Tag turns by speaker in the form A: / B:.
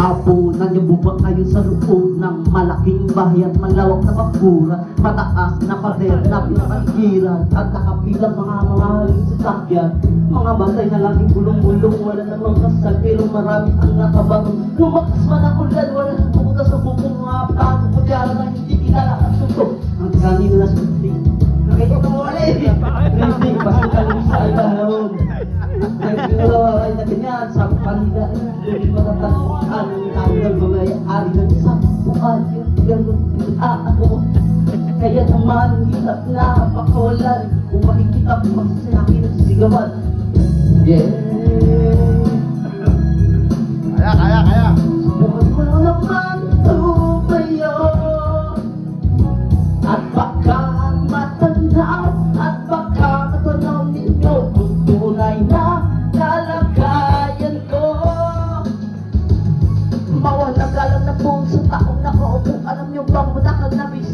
A: Tapunan niyo ba kayo sa loob ng malaking bahay at malawak na bakura, mataas na pader na pinakaligiran at nakapilang mga mahaling sasakyan, mga bantay na laging gulong-gulong, wala namang kasal pero marami ang nakabangon. Lumakas man ang ulan, wala nang pumunta sa bubong, mga bago kudyara na hindi kilala at suto ang kanino na sunti. Nakita mo ulit! Hindi, basta kalim sa ibahon. Nagkiro ay na ganyan sa palitan, hindi matatagpuan ang tao ng mga ari ng sampuan. Ganun ako, kaya naman hirap na pakawalan. Kung makikita ko magsasabi ng sigawan. Yeah.
B: Kaya.
A: Subukan mo naman tumayo at baka matanaw at baka matanaw ninyo kung tunay na kalagayan ko. Mawalang galang na buong sa taong nakaupo. Alam nyo bang madakal na may